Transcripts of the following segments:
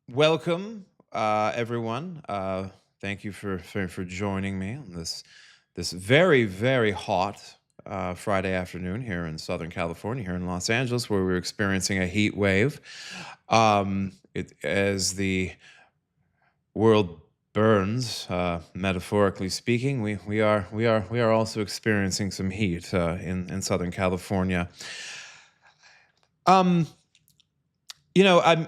Welcome, everyone. Thank you for joining me on this very very hot Friday afternoon here in Southern California, here in Los Angeles, where we're experiencing a heat wave. As the world burns, metaphorically speaking, we are also experiencing some heat in Southern California. Um, what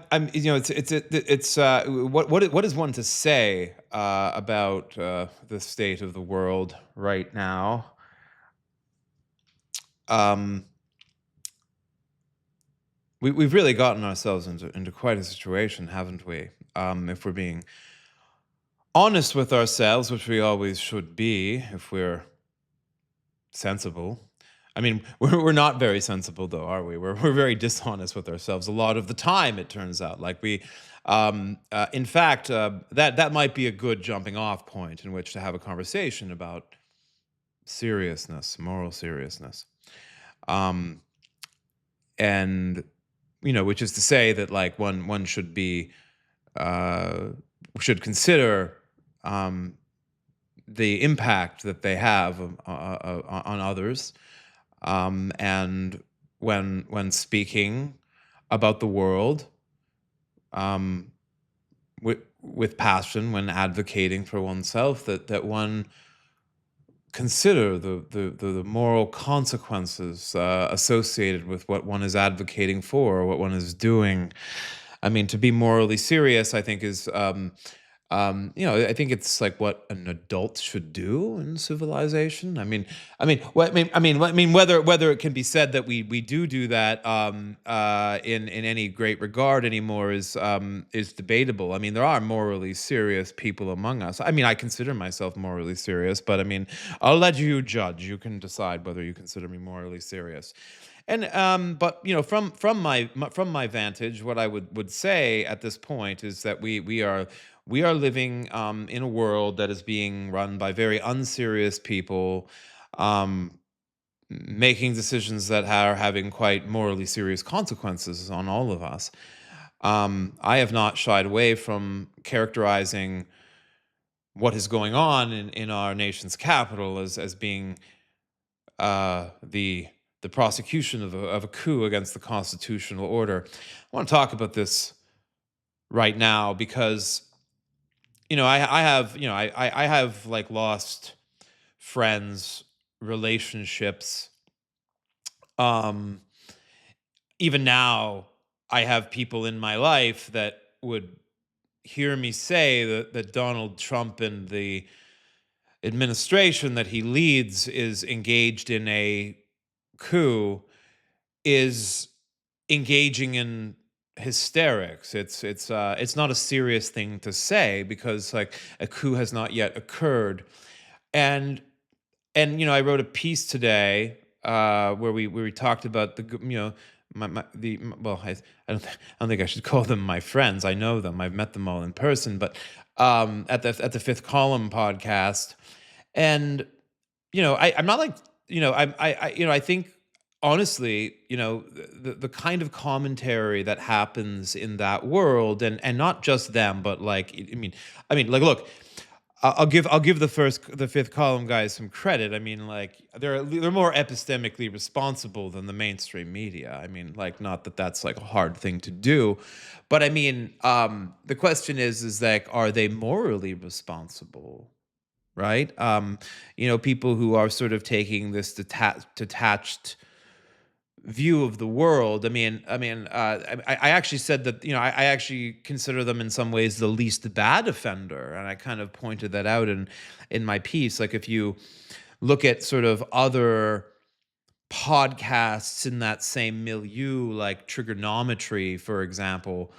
is one to say about the state of the world right now? Um, we've really gotten ourselves into quite a situation, haven't we? If we're being honest with ourselves, which we always should be, if we're sensible. I mean, we're not very sensible, though, are we? We're very dishonest with ourselves a lot of the time. It turns out, in fact, that might be a good jumping off point in which to have a conversation about seriousness, moral seriousness, um, and which is to say that like one uh, should consider um, the impact that they have on others. And when speaking about the world, um, with passion, when advocating for oneself, that one consider the moral consequences associated with what one is advocating for or what one is doing. I mean, to be morally serious, I think I think it's like what an adult should do in civilization. Whether it can be said that we do that in any great regard anymore is debatable. I mean, there are morally serious people among us. I mean, I consider myself morally serious, but I mean, I'll let you judge. You can decide whether you consider me morally serious. And but from my vantage, what I would say at this point is that we are living in a world that is being run by very unserious people, um, making decisions that are having quite morally serious consequences on all of us. I have not shied away from characterizing what is going on in our nation's capital as being the prosecution of a coup against the constitutional order. I want to talk about this right now because I have I have like lost friends, relationships. Um, Even now, I have people in my life that would hear me say that Donald Trump and the administration that he leads is engaged in a coup, is engaging in hysterics. It's not a serious thing to say because like a coup has not yet occurred. And I wrote a piece today where we talked about well, I don't think I should call them my friends. I know them. I've met them all in person, but at the Fifth Column podcast. And I'm not like I think honestly, the kind of commentary that happens in that world, and not just them, but like like look, I'll give the Fifth Column guys some credit. I mean, like they're more epistemically responsible than the mainstream media. I mean, like not that that's like a hard thing to do, but I mean, the question is like, are they morally responsible? Right? People who are sort of taking this detached view of the world. I actually said that I actually consider them in some ways the least bad offender, and I kind of pointed that out in my piece. Like if you look at sort of other podcasts in that same milieu, like trigonometry, for example,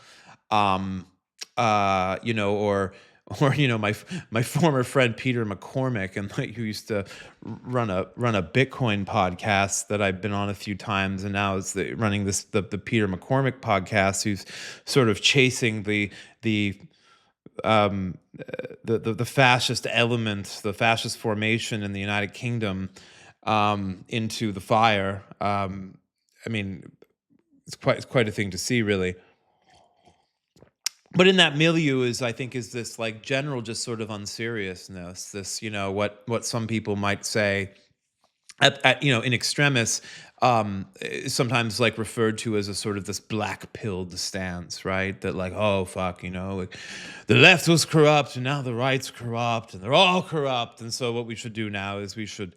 um, or my former friend Peter McCormick, and like who used to run a Bitcoin podcast that I've been on a few times, and now is running the Peter McCormick podcast, who's sort of chasing um, the fascist element, the fascist formation in the United Kingdom into the fire. I mean, it's quite a thing to see, really. but in that milieu is, I think, is this like general just sort of unseriousness, this, what some people might say in extremis, is sometimes like referred to as a sort of this black pilled stance, right? That like, oh fuck, like the left was corrupt and now the right's corrupt and they're all corrupt. And so what we should do now is we should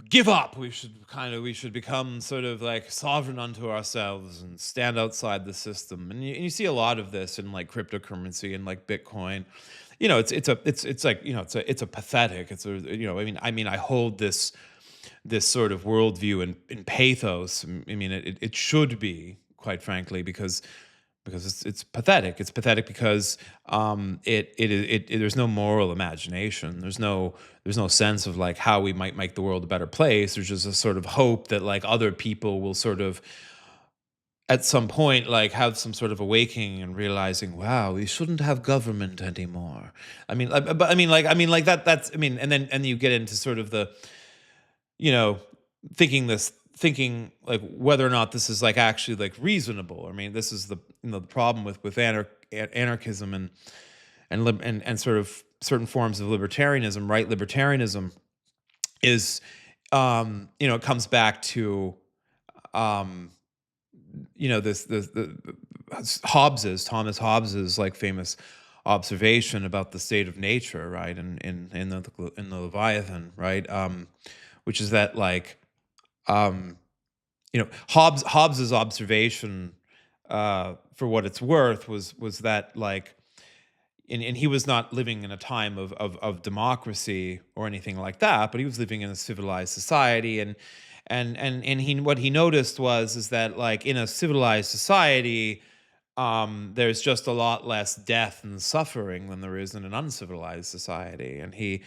give up. We should become sort of like sovereign unto ourselves and stand outside the system. And you see a lot of this in like cryptocurrency and like Bitcoin. It's like, it's a pathetic. It's a I mean I hold this sort of worldview and pathos. I mean, it should be, quite frankly, because it's pathetic. It's pathetic because there's no moral imagination. There's no sense of like how we might make the world a better place. There's just a sort of hope that like other people will sort of at some point like have some sort of awakening and realizing, wow, we shouldn't have government anymore. But that's, and then you get into sort of the, you know, thinking like whether or not this is like actually like reasonable. I mean, this is the problem with anarchism and sort of certain forms of libertarianism. Right, libertarianism is, it comes back to, um, this the Thomas Hobbes's like famous observation about the state of nature, right? In the Leviathan, right? Which is that like, um, Hobbes's observation, for what it's worth, was that like, and he was not living in a time of democracy or anything like that, but he was living in a civilized society, and he what he noticed was is that like in a civilized society, there's just a lot less death and suffering than there is in an uncivilized society. And he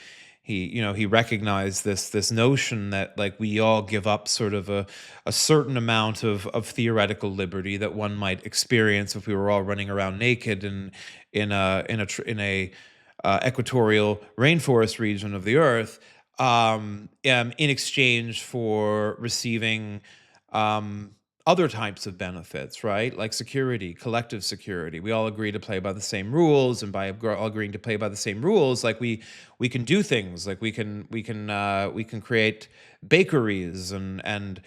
recognized this notion that like we all give up sort of a certain amount of theoretical liberty that one might experience if we were all running around naked in a equatorial rainforest region of the earth, in exchange for receiving, um, other types of benefits, right? Like security, collective security. We all agree to play by the same rules, and by all agreeing to play by the same rules, like we can do things, like we can create bakeries and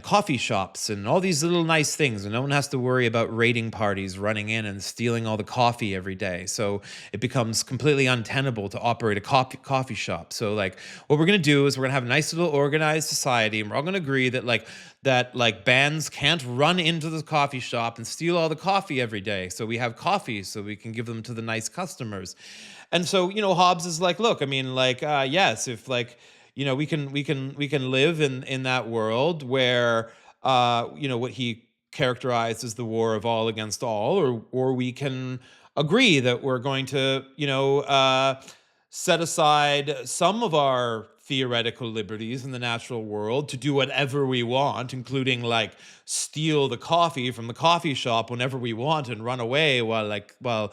coffee shops and all these little nice things, and no one has to worry about raiding parties running in and stealing all the coffee every day. So it becomes completely untenable to operate a coffee shop. So like what we're going to do is we're going to have a nice little organized society, and we're all going to agree that bands can't run into the coffee shop and steal all the coffee every day. So we have coffee so we can give them to the nice customers. And so, Hobbes is like, look, I mean, like, yes, if like, we can live in that world where, what he characterized as the war of all against all, or we can agree that we're going to, set aside some of our theoretical liberties in the natural world to do whatever we want, including like steal the coffee from the coffee shop whenever we want and run away while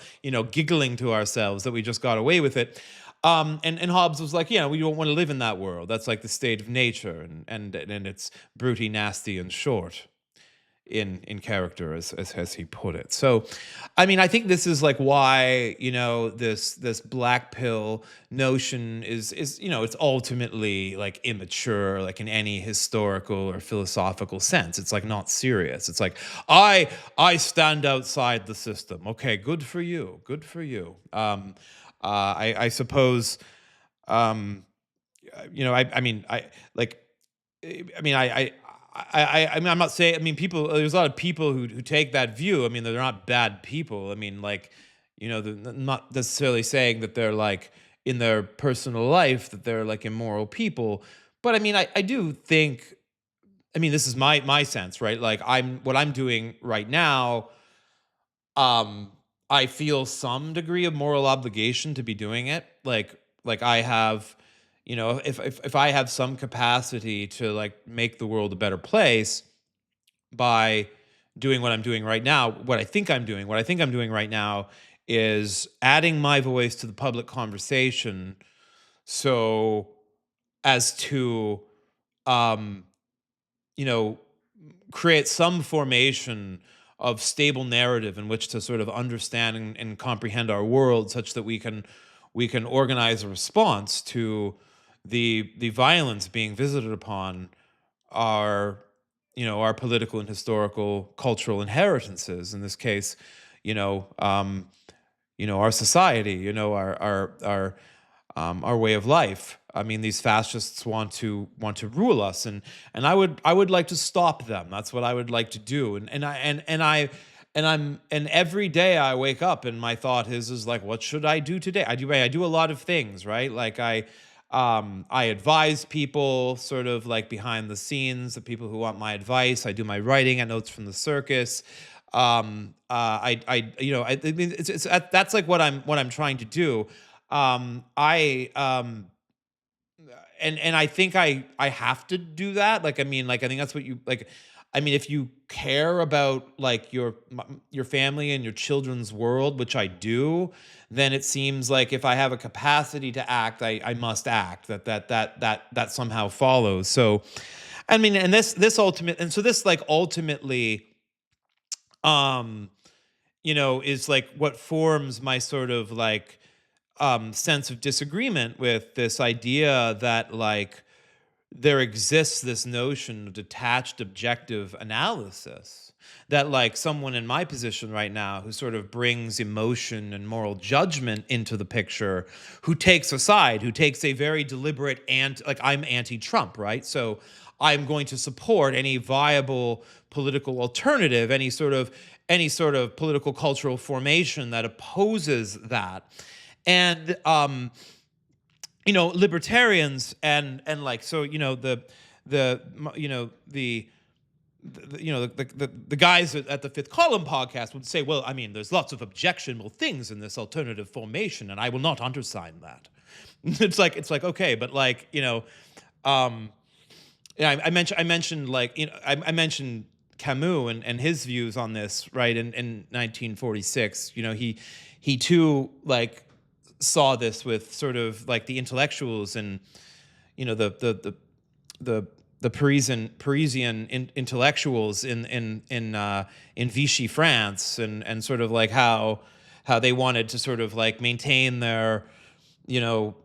giggling to ourselves that we just got away with it. And Hobbes was like, yeah, we don't want to live in that world. That's like the state of nature, and it's broody, nasty, and short in character, as he put it. So, I mean, I think this is like why, this black pill notion is it's ultimately like immature, like in any historical or philosophical sense. It's like not serious. It's like I stand outside the system. Okay, good for you. Good for you. I suppose, um I mean, I mean, I mean, I'm not saying. I mean, people. There's a lot of people who take that view. I mean, they're not bad people. I mean, like, they're not necessarily saying that they're like in their personal life that they're like immoral people. But I mean, I do think. I mean, this is my sense, right? Like, what I'm doing right now. Um, I feel some degree of moral obligation to be doing it. Like I have, if I have some capacity to like make the world a better place by doing what I'm doing right now, what I think I'm doing right now is adding my voice to the public conversation, so as to, um, you know, create some formation stable narrative in which to sort of understand and comprehend our world, such that we can organize a response to the violence being visited upon our our political and historical cultural inheritances. In this case, you know um our society, our way of life. I mean, these fascists want to rule us, and I would like to stop them. That's what I would like to do. And every day I wake up and my thought is like, what should I do today? I do a lot of things, right? Like I advise people sort of like behind the scenes, the people who want my advice. I do my writing at Notes from the Circus. I mean, that's like what I'm trying to do. I and I think I have to do that. Like, I mean, like, I think that's what you like. I mean, if you care about like your family and your children's world, which I do, then it seems like if I have a capacity to act, I must act. That somehow follows. So, I mean, and this like ultimately, um, is like what forms my sort of like sense of disagreement with this idea that like there exists this notion of detached objective analysis, that like someone in my position right now who sort of brings emotion and moral judgment into the picture, who takes a side, who takes a very deliberate, and like, I'm anti-Trump, right? So I'm going to support any viable political alternative, any sort of political cultural formation that opposes that. And libertarians and like, so the the guys at the Fifth Column podcast would say, well, I mean, there's lots of objectionable things in this alternative formation, and I will not undersign that. It's like okay, but like, um yeah, I mentioned like, I mentioned Camus and his views on this, right? In 1946, he too like saw this with sort of like the intellectuals and the the Parisian intellectuals in Vichy France, and sort of like how they wanted to sort of like maintain their you know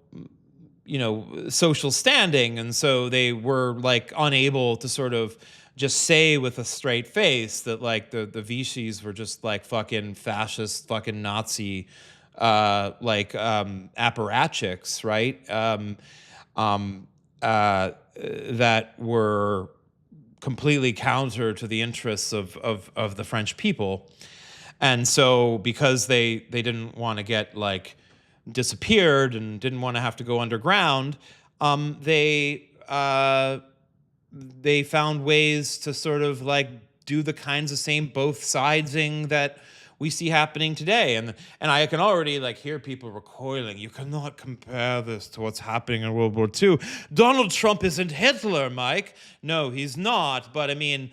social standing, and so they were like unable to sort of just say with a straight face that like the Vichy's were just like fucking fascist, fucking Nazi, apparatchiks, right? Um, that were completely counter to the interests of the French people. And so because they didn't want to get like disappeared and didn't want to have to go underground, they found ways to sort of like do the kinds of same both sidesing that we see happening today. And I can already like hear people recoiling. You cannot compare this to what's happening in World War II. Donald Trump isn't Hitler, Mike. No, he's not. But I mean,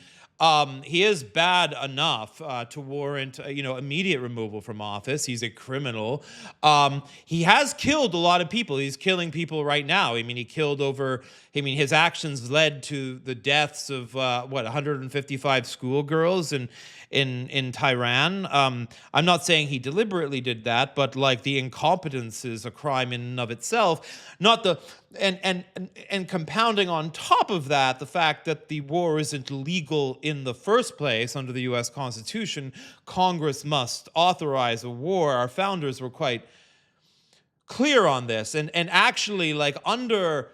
he is bad enough to warrant, immediate removal from office. He's a criminal. He has killed a lot of people. He's killing people right now. I mean, his actions led to the deaths of 155 schoolgirls in Tehran. I'm not saying he deliberately did that, but like the incompetence is a crime in and of itself. Not the and compounding on top of that, the fact that the war isn't legal in the first place under the U.S. Constitution. Congress must authorize a war. Our founders were quite clear on this, and actually like under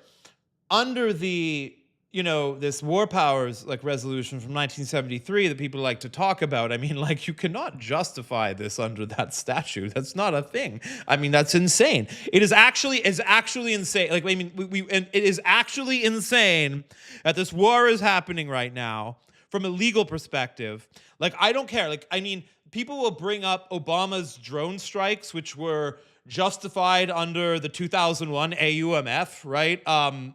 the this war powers like resolution from 1973 that people like to talk about. I mean, like, you cannot justify this under that statute. That's not a thing. I mean, that's insane. It is actually insane. Like, I mean, and it is actually insane that this war is happening right now from a legal perspective. Like, I don't care. Like, I mean, people will bring up Obama's drone strikes, which were justified under the 2001 AUMF, right? From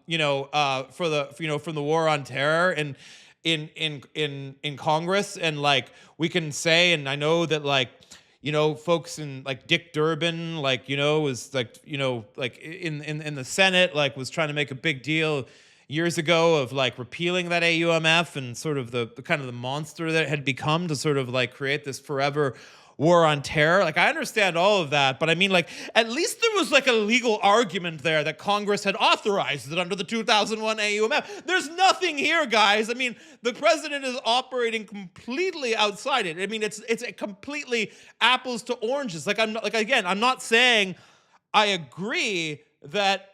the war on terror and in Congress, and like we can say, and I know that like folks in like Dick Durbin, like was like like in the Senate, like was trying to make a big deal, years ago of like repealing that AUMF and sort of the kind of the monster that it had become to sort of like create this forever war on terror. Like, I understand all of that, but I mean, like, at least there was like a legal argument there that Congress had authorized it under the 2001 AUMF. There's nothing here, guys. I mean, the president is operating completely outside it. I mean, it's a completely apples to oranges. Like, I'm not, like, again, I'm not saying I agree that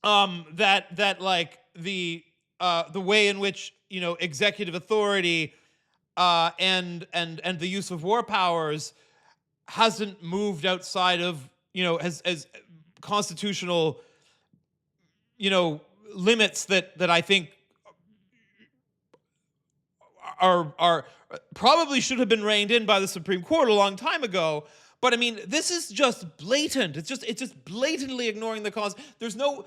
that like the way in which, you know, executive authority and the use of war powers hasn't moved outside of, you know, as constitutional, you know, limits that I think are probably should have been reined in by the Supreme Court a long time ago. But I mean, this is just blatant. It's just blatantly ignoring the cause. There's no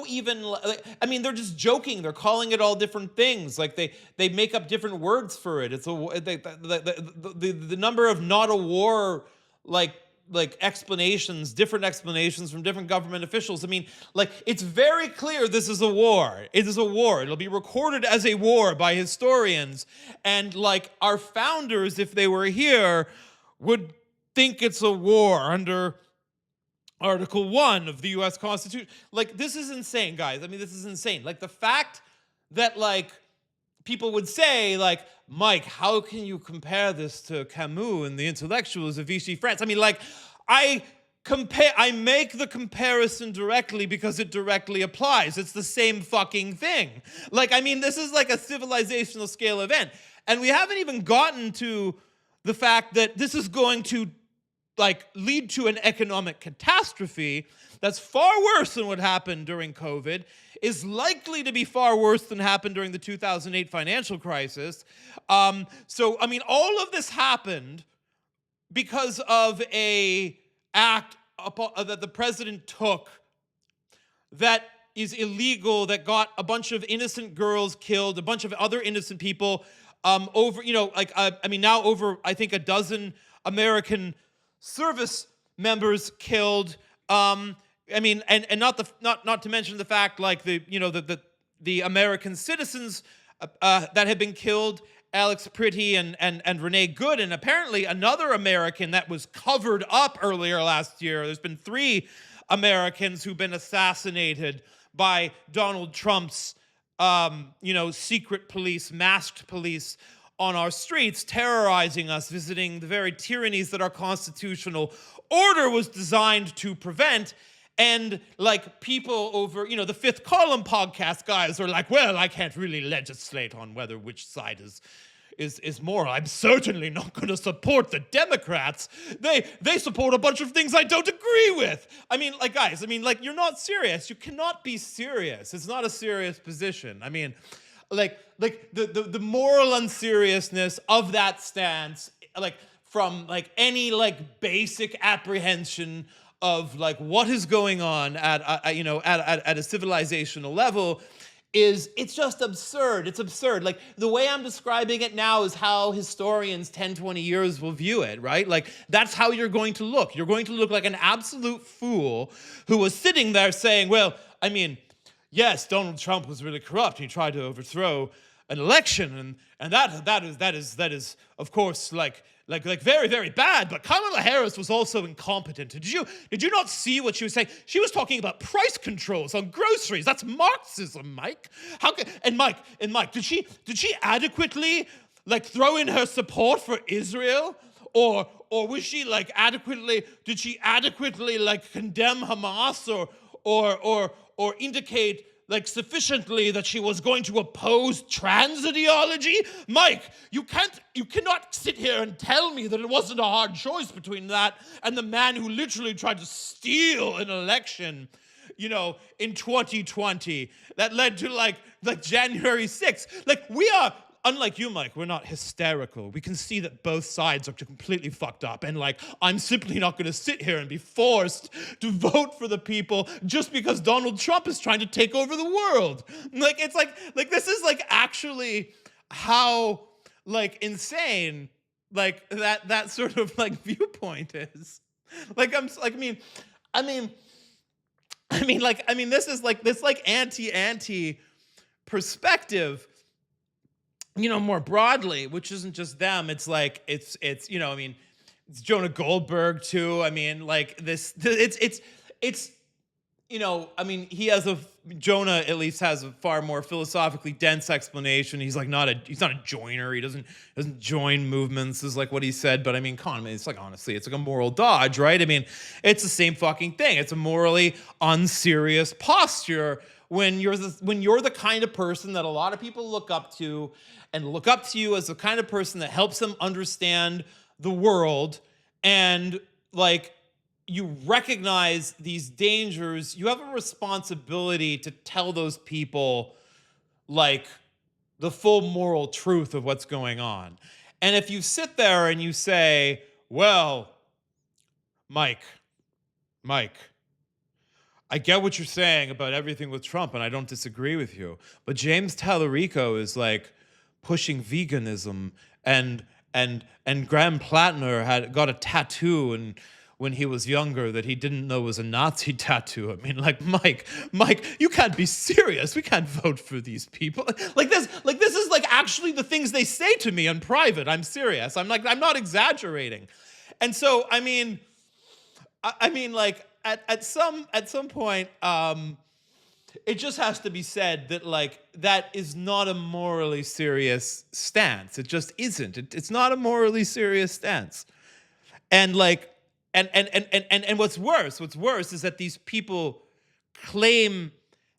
even. Like, I mean, they're just joking. They're calling it all different things. Like they make up different words for it. It's the number of not a war like explanations, different explanations from different government officials. I mean, like, it's very clear this is a war. It is a war. It'll be recorded as a war by historians, and like our founders, if they were here, would think it's a war under Article 1 of the US Constitution. Like, this is insane, guys. I mean, this is insane. Like, the fact that, like, people would say, like, Mike, how can you compare this to Camus and the intellectuals of Vichy France? I mean, like, I make the comparison directly because it directly applies. It's the same fucking thing. Like, I mean, this is like a civilizational scale event. And we haven't even gotten to the fact that this is going to like lead to an economic catastrophe that's far worse than what happened during COVID, is likely to be far worse than happened during the 2008 financial crisis. So, I mean, all of this happened because of a act that the president took that is illegal, that got a bunch of innocent girls killed, a bunch of other innocent people, over, you know, like, I mean, now over, I think, a dozen American service members killed. I mean, and not to mention the fact, like, the American citizens that had been killed, Alex Pritty and Renee Good, and apparently another American that was covered up earlier last year. There's been 3 Americans who've been assassinated by Donald Trump's, secret police, masked police on our streets, terrorizing us, visiting the very tyrannies that our constitutional order was designed to prevent. And like, people over, the Fifth Column podcast guys are like, well, I can't really legislate on whether which side is moral. I'm certainly not going to support the Democrats. They support a bunch of things I don't agree with. I mean, like, guys, you're not serious. You cannot be serious. It's not a serious position. I mean, like the moral unseriousness of that stance, like, from like any like basic apprehension of like what is going on at a civilizational level, it's just absurd. It's absurd. Like, the way I'm describing it now is how historians 10, 20 years will view it, right? Like, that's how you're going to look. You're going to look like an absolute fool who was sitting there saying, well, I mean, yes, Donald Trump was really corrupt. He tried to overthrow an election, and that is of course like very, very bad. But Kamala Harris was also incompetent. Did you not see what she was saying? She was talking about price controls on groceries. That's Marxism, Mike. Mike, did she adequately like throw in her support for Israel? Or was she like did she adequately like condemn Hamas or indicate like sufficiently that she was going to oppose trans ideology? Mike, you cannot sit here and tell me that it wasn't a hard choice between that and the man who literally tried to steal an election, in 2020 that led to like January 6th. Like, we are, unlike you, Mike, we're not hysterical. We can see that both sides are completely fucked up. And like, I'm simply not going to sit here and be forced to vote for the people just because Donald Trump is trying to take over the world. Like, it's like this is like actually how like insane like that sort of like viewpoint is. Like, I mean, This is like this like anti perspective, more broadly, which isn't just them. It's like it's Jonah Goldberg too. It's he has Jonah at least has a far more philosophically dense explanation. He's not a joiner. He doesn't join movements, is like what he said. But come on, it's like, honestly, it's like a moral dodge, right? It's the same fucking thing. It's a morally unserious posture when you're the kind of person that a lot of people look up to, and look up to you as the kind of person that helps them understand the world, and like, you recognize these dangers. You have a responsibility to tell those people like the full moral truth of what's going on. And if you sit there and you say, well, Mike, I get what you're saying about everything with Trump, and I don't disagree with you, but James Tallarico is like pushing veganism, and Graham Plattner got a tattoo and when he was younger that he didn't know was a Nazi tattoo. Mike, you can't be serious. We can't vote for these people. This is like actually the things they say to me in private. I'm serious. I'm not exaggerating. And so, at some point, it just has to be said that that is not a morally serious stance. It just isn't. It's not a morally serious stance. And and what's worse is that these people claim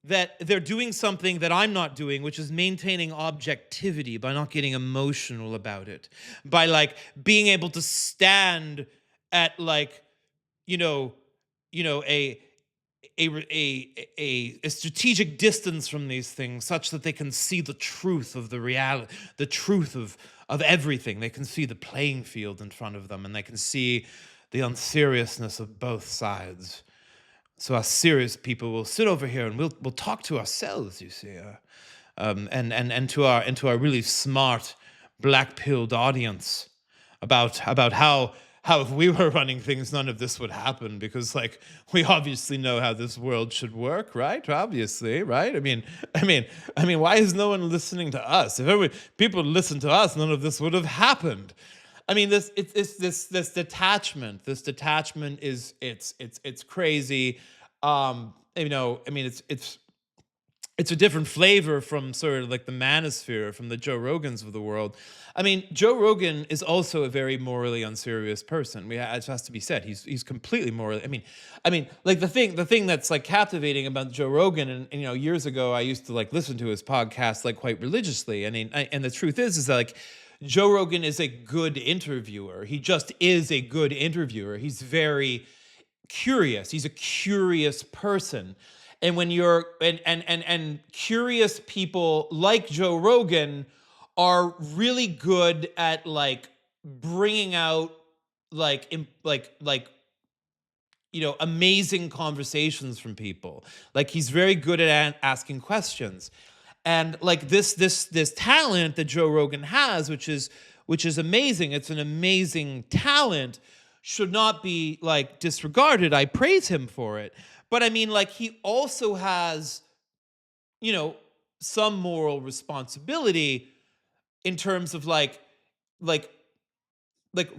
that they're doing something that I'm not doing, which is maintaining objectivity by not getting emotional about it, by being able to stand at a strategic distance from these things, such that they can see the truth of the reality, the truth of everything. They can see the playing field in front of them, and they can see the unseriousness of both sides. So us serious people will sit over here and we'll talk to ourselves, you see, and to our really smart black-pilled audience about how if we were running things, none of this would happen, because we obviously know how this world should work, right? Obviously, right? Why is no one listening to us? If people listened to us, none of this would have happened. This detachment. This detachment is it's crazy. It's a different flavor from sort of like the manosphere, from the Joe Rogans of the world. Joe Rogan is also a very morally unserious person. It has to be said. He's completely morally. The thing that's captivating about Joe Rogan, and years ago I used to listen to his podcast quite religiously. And the truth is that Joe Rogan is a good interviewer. He just is a good interviewer. He's very curious. He's a curious person. And when you're and curious people like Joe Rogan are really good at bringing out amazing conversations from people. He's very good at asking questions. And this talent that Joe Rogan has, which is amazing. It's an amazing talent, should not be disregarded. I praise him for it. But he also has, some moral responsibility in terms of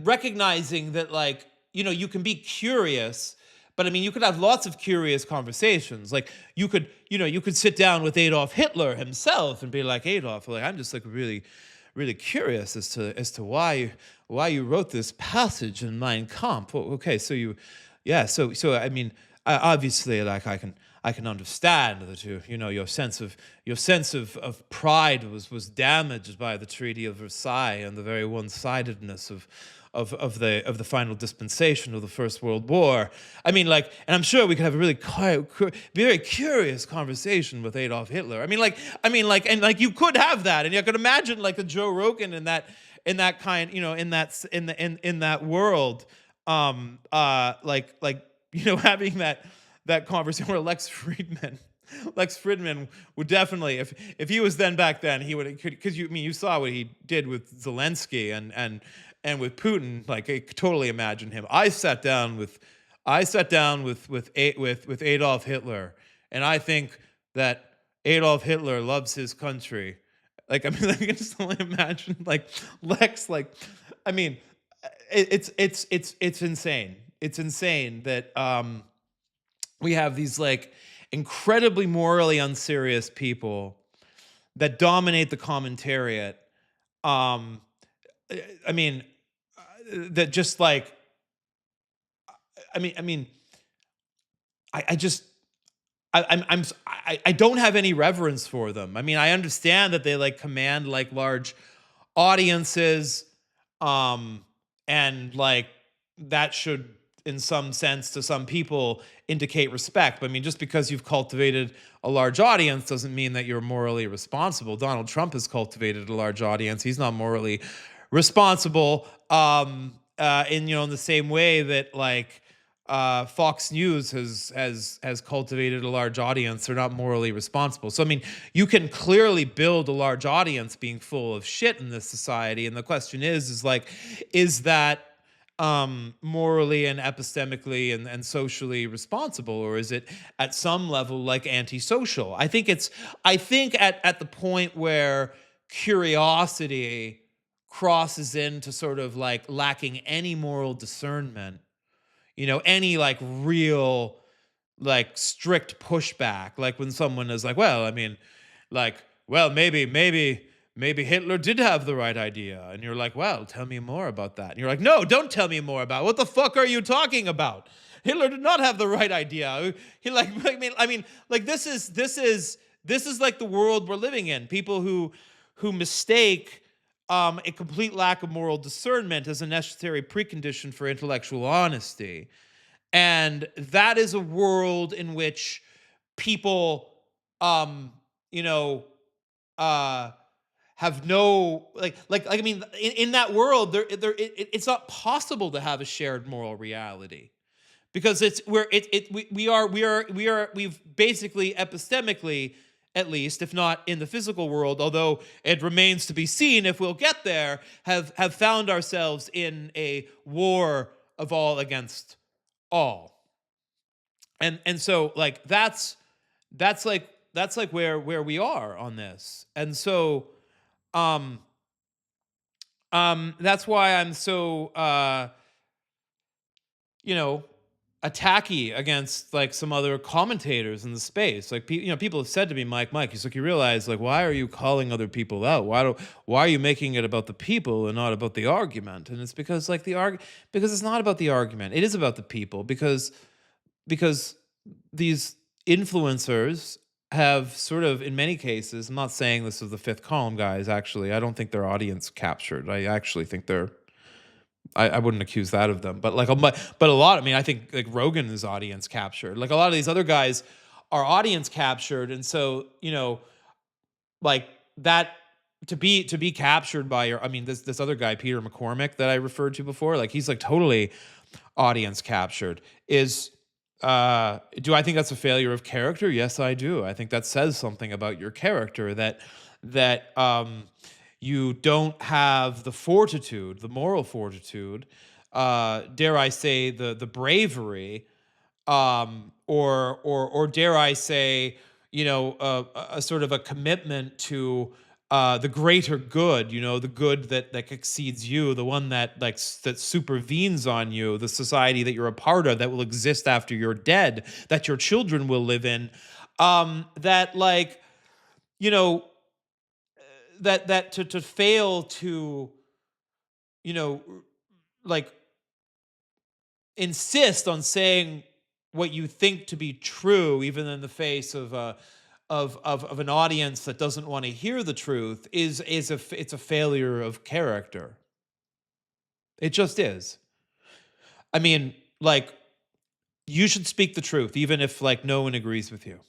recognizing that you can be curious, but you could have lots of curious conversations. You could sit down with Adolf Hitler himself and be like, Adolf, I'm just really, really curious as to why you wrote this passage in Mein Kampf. Okay, so obviously I can understand that your sense of pride was damaged by the Treaty of Versailles and the very one-sidedness of the final dispensation of the First World War. And I'm sure we could have a really very curious conversation with Adolf Hitler. And you could have that, and you could imagine the Joe Rogan in that kind, in that world, having that conversation where Lex Fridman would definitely, if he was then back then, he would, because you saw what he did with Zelensky and with Putin. I could totally imagine him. I sat down with I sat down with Adolf Hitler, and I think that Adolf Hitler loves his country. Like, I mean, I can just only imagine, like, Lex, like, I mean, it's insane. It's insane that we have these, like, incredibly morally unserious people that dominate the commentariat. Um, I mean, that just like, I mean, I just I don't have any reverence for them. I mean, I understand that they like command like large audiences, um, and like that should, in some sense, to some people, indicate respect. But I mean, just because you've cultivated a large audience doesn't mean that you're morally responsible. Donald Trump has cultivated a large audience. He's not morally responsible. In in the same way that like Fox News has cultivated a large audience. They're not morally responsible. So I mean, you can clearly build a large audience being full of shit in this society, and the question is like, is that morally and epistemically and socially responsible, or is it at some level like antisocial? I think at the point where curiosity crosses into sort of like lacking any moral discernment, any like real, like strict pushback, like when someone is like, well, I mean, like, well, maybe Hitler did have the right idea. And you're like, well, tell me more about that. And you're like, no, don't tell me more about it. What the fuck are you talking about? Hitler did not have the right idea. He like, I mean, like this is like the world we're living in. People who mistake a complete lack of moral discernment as a necessary precondition for intellectual honesty. And that is a world in which people, um, you know, uh, have no like I mean, in that world, it's not possible to have a shared moral reality because it's we're it we've basically epistemically, at least if not in the physical world, although it remains to be seen if we'll get there, have found ourselves in a war of all against all. And so like that's like where we are on this. And so um that's why I'm so you know, attacky against like some other commentators in the space. Like, people have said to me, Mike, he's like, you realize, like, why are you calling other people out? Why are you making it about the people and not about the argument? And it's because like because it's not about the argument. It is about the people because these influencers have sort of, in many cases, I'm not saying this is the fifth column guys, actually. I don't think they're audience captured. I actually think I wouldn't accuse that of them. But like, but a lot, I mean, I think like Rogan is audience captured. Like a lot of these other guys are audience captured. And so, like that, to be captured by I mean, this other guy, Peter McCormick, that I referred to before, like he's like totally audience captured. Do I think that's a failure of character? Yes, I do. I think that says something about your character, that you don't have the fortitude, the moral fortitude, dare I say the bravery, or dare I say, a sort of a commitment to the greater good, the good that exceeds you, the one that that supervenes on you, the society that you're a part of that will exist after you're dead, that your children will live in, that like, you know, that to fail to, you know, like insist on saying what you think to be true, even in the face of of an audience that doesn't want to hear the truth, it's a failure of character. It just is. I mean, like, you should speak the truth, even if like no one agrees with you.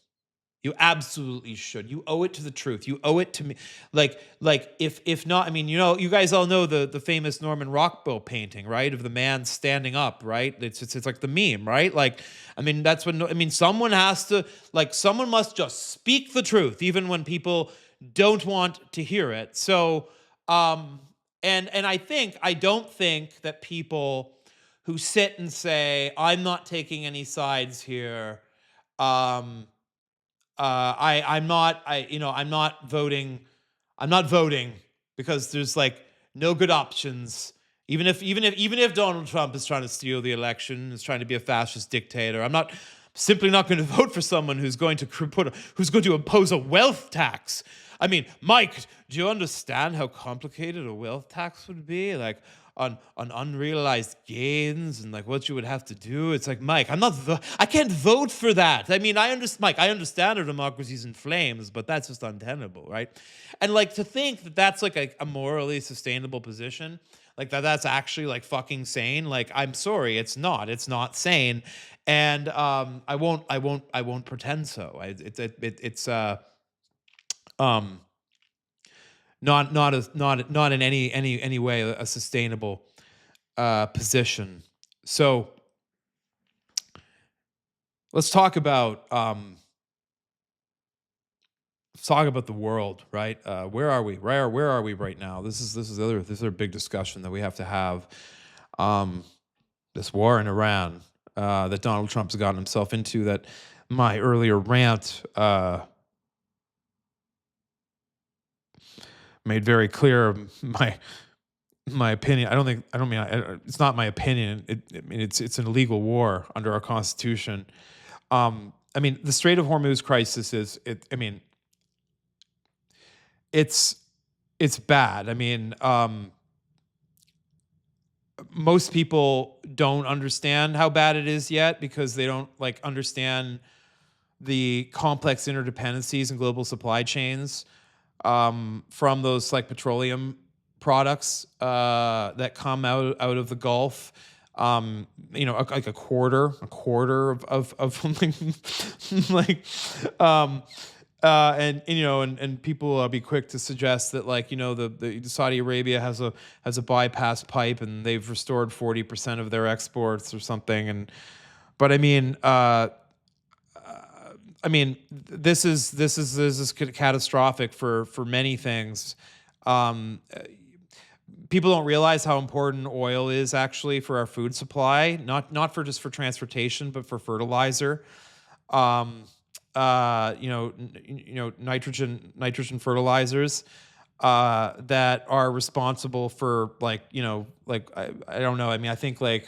You absolutely should. You owe it to the truth. You owe it to me. Like if not, I mean, you guys all know the famous Norman Rockwell painting, right? Of the man standing up, right? It's like the meme, right? Like, I mean, that's what I mean. Someone has to, like, someone must just speak the truth, even when people don't want to hear it. So, and I don't think that people who sit and say, "I'm not taking any sides here. Um, I'm not, I'm not voting. I'm not voting because there's like no good options. Even if Donald Trump is trying to steal the election, is trying to be a fascist dictator, I'm not simply not going to vote for someone who's going to who's going to impose a wealth tax. I mean, Mike, do you understand how complicated a wealth tax would be? Like on unrealized gains and like what you would have to do. It's like, Mike, I can't vote for that. I mean, Mike, I understand our democracy's in flames, but that's just untenable, right? And like to think that that's like a morally sustainable position, like that's actually like fucking sane. Like, I'm sorry, it's not sane. And I won't pretend so. It's um not in any way a sustainable position. So let's talk about the world, right? Where are we? Where are we right now? This is a big discussion that we have to have. Um, this war in Iran that Donald Trump's gotten himself into. That my earlier rant made very clear my opinion. It's not my opinion. I mean, it's an illegal war under our constitution. I mean, the Strait of Hormuz crisis is it. I mean, it's it's bad. I mean, most people don't understand how bad it is yet because they don't like understand the complex interdependencies in global supply chains from those like petroleum products that come out of the Gulf. Like a quarter of like, and people be quick to suggest that like the Saudi Arabia has a bypass pipe and they've restored 40% of their exports or something. But this is catastrophic for many things. Um, People don't realize how important oil is actually for our food supply, not for just for transportation, but for fertilizer. Um, nitrogen fertilizers that are responsible for I don't know. I mean, I think like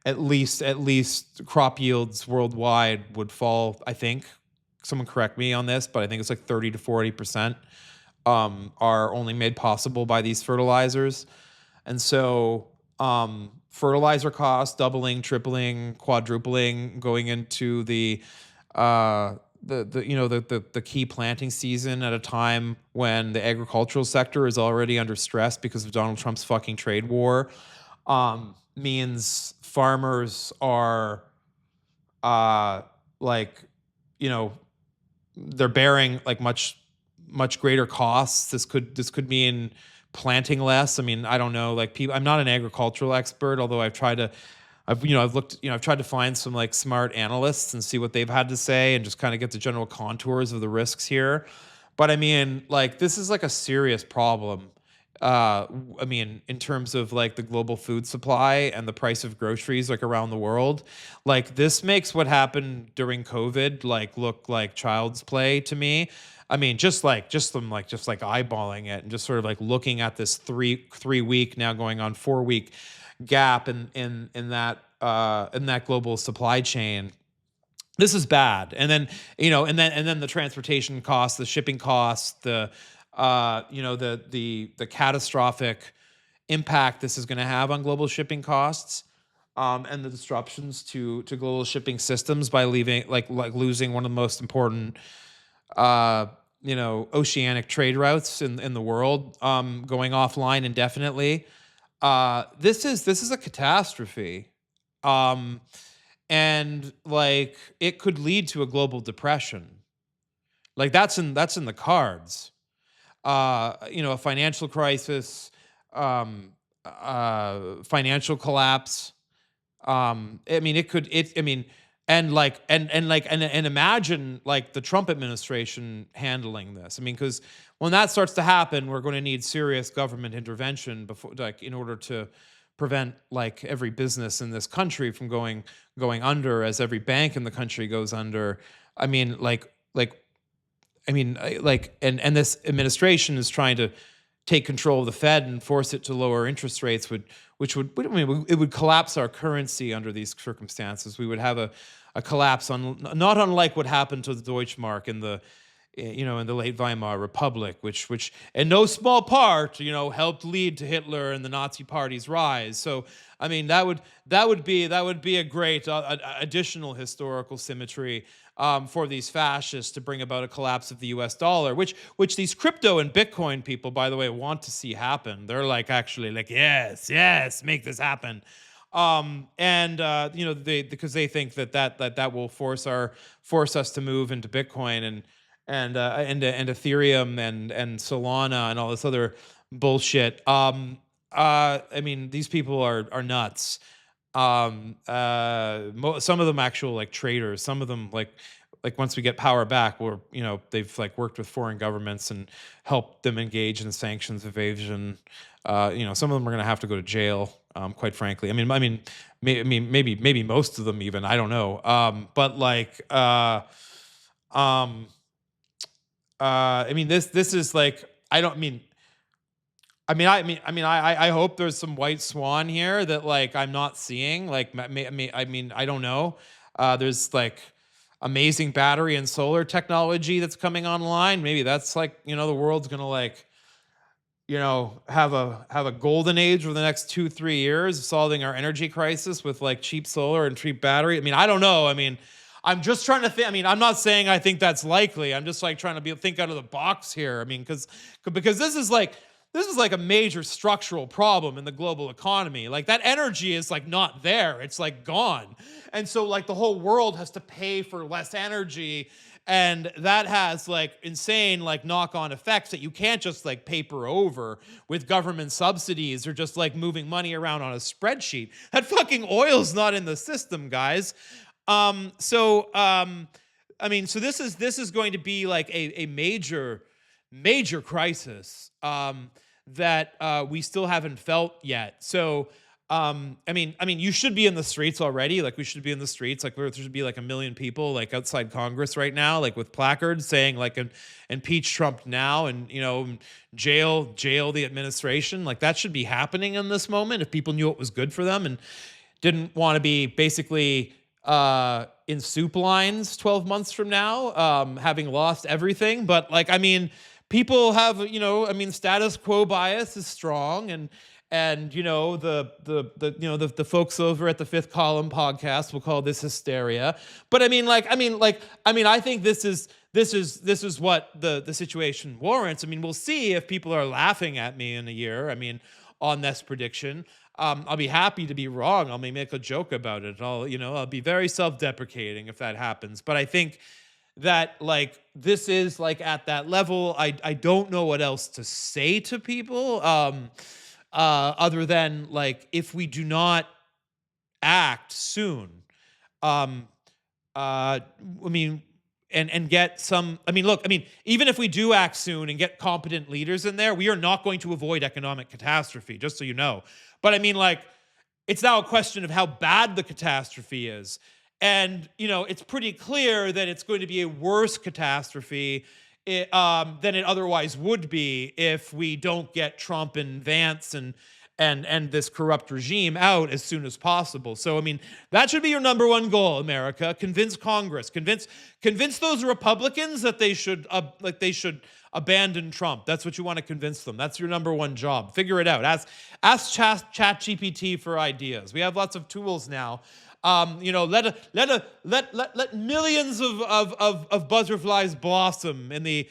at least crop yields worldwide would fall. I think someone correct me on this, but I think it's like 30 to 40% are only made possible by these fertilizers. And so fertilizer costs doubling, tripling, quadrupling going into the key planting season at a time when the agricultural sector is already under stress because of Donald Trump's fucking trade war, means farmers are like, you know, they're bearing like much greater costs. This could mean planting less. I mean, I don't know. Like people, I'm not an agricultural expert, although I've tried to find some like smart analysts and see what they've had to say and just kind of get the general contours of the risks here. But I mean, like this is like a serious problem. I mean, in terms of like the global food supply and the price of groceries like around the world, like this makes what happened during COVID like look like child's play to me. I mean, just eyeballing it and just sort of like looking at this three week now going on 4 week gap in that global supply chain. This is bad. And then the transportation costs, the shipping costs, the catastrophic impact this is going to have on global shipping costs, and the disruptions to global shipping systems by leaving like losing one of the most important oceanic trade routes in the world, going offline indefinitely. This is a catastrophe. Um, and like it could lead to a global depression. Like that's in the cards. A financial crisis, financial collapse. I mean, it could. It. I mean, and imagine like the Trump administration handling this. I mean, because when that starts to happen, we're going to need serious government intervention before, like, in order to prevent like every business in this country from going under as every bank in the country goes under. I mean, and this administration is trying to take control of the Fed and force it to lower interest rates, which would, I mean, it would collapse our currency under these circumstances. We would have a collapse on, not unlike what happened to the Deutschmark in the, in the late Weimar Republic, which in no small part, helped lead to Hitler and the Nazi Party's rise. So, I mean, that would be a great additional historical symmetry for these fascists to bring about a collapse of the U.S. dollar, which these crypto and Bitcoin people, by the way, want to see happen. They're like actually like, yes, yes, make this happen. And because they think that will force us to move into Bitcoin and Ethereum and Solana and all this other bullshit. I mean, these people are nuts. Some of them actual like traders. Some of them like once we get power back, they've like worked with foreign governments and helped them engage in sanctions evasion. Some of them are going to have to go to jail. Quite frankly, maybe most of them even. I don't know. This is like, I don't mean. I hope there's some white swan here that like I'm not seeing. Like, I don't know. There's like amazing battery and solar technology that's coming online. Maybe that's like, the world's gonna like, have a golden age over the next 2-3 years of solving our energy crisis with like cheap solar and cheap battery. I mean, I don't know. I mean, I'm just trying to think. I mean, I'm not saying I think that's likely. I'm just like trying to think out of the box here. I mean, because this is like a major structural problem in the global economy. Like that energy is like not there. It's like gone. And so like the whole world has to pay for less energy. And that has like insane like knock-on effects that you can't just like paper over with government subsidies or just like moving money around on a spreadsheet. That fucking oil's not in the system, guys. So this is going to be like a major crisis that we still haven't felt yet. So, you should be in the streets already. Like we should be in the streets. Like there should be like 1 million people like outside Congress right now, like with placards saying like impeach Trump now and jail the administration. Like that should be happening in this moment if people knew it was good for them and didn't want to be basically in soup lines 12 months from now, having lost everything. But like, people have, status quo bias is strong, and the folks over at the Fifth Column podcast will call this hysteria. But I think this is what the situation warrants. I mean, we'll see if people are laughing at me in a year. On this prediction. I'll be happy to be wrong. I'll make a joke about it. I'll be very self-deprecating if that happens. But I think that like this is like at that level. I don't know what else to say to people other than like if we do not act soon, and get some. Even if we do act soon and get competent leaders in there, we are not going to avoid economic catastrophe. Just so you know. But it's now a question of how bad the catastrophe is. And, it's pretty clear that it's going to be a worse catastrophe than it otherwise would be if we don't get Trump and Vance and this corrupt regime out as soon as possible. So, that should be your number one goal, America. Convince Congress. Convince those Republicans that they should abandon Trump. That's what you want to convince them. That's your number one job. Figure it out. Ask ChatGPT for ideas. We have lots of tools now. Let millions of butterflies blossom in the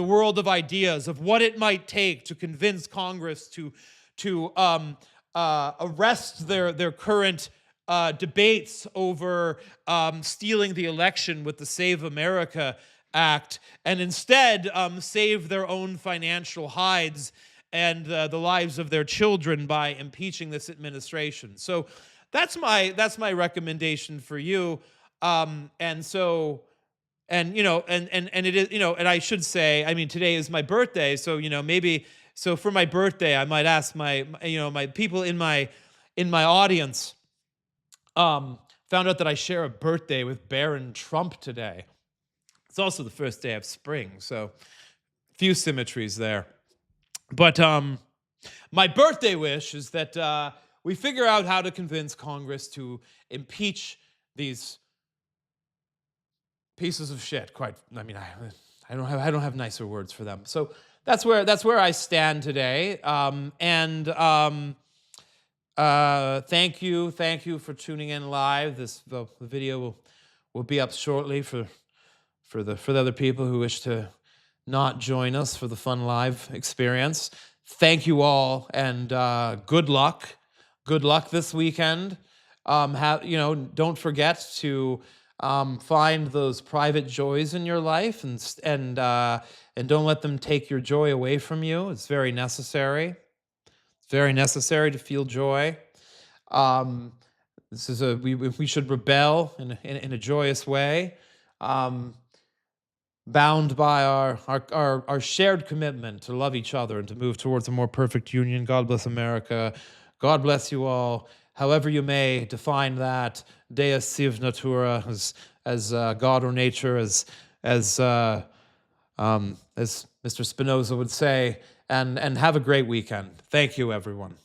world of ideas of what it might take to convince Congress to arrest their current debates over stealing the election with the Save America Act, and instead save their own financial hides and the lives of their children by impeaching this administration. So that's my recommendation for you. And it is, and I should say, today is my birthday, so maybe. So for my birthday, I might ask my people in my in my audience found out that I share a birthday with Baron Trump today. It's also the first day of spring, so few symmetries there. But my birthday wish is that we figure out how to convince Congress to impeach these pieces of shit. I don't have nicer words for them. So that's where I stand today. Thank you for tuning in live. The video will be up shortly for the other people who wish to not join us for the fun live experience. Thank you all, and good luck. Good luck this weekend. Don't forget to find those private joys in your life, and don't let them take your joy away from you. It's very necessary. It's very necessary to feel joy. This is we should rebel in a joyous way. Bound by our shared commitment to love each other and to move towards a more perfect union. God bless America. God bless you all. However you may define that, Deus sive natura, as God or nature, as Mr. Spinoza would say. And have a great weekend. Thank you, everyone.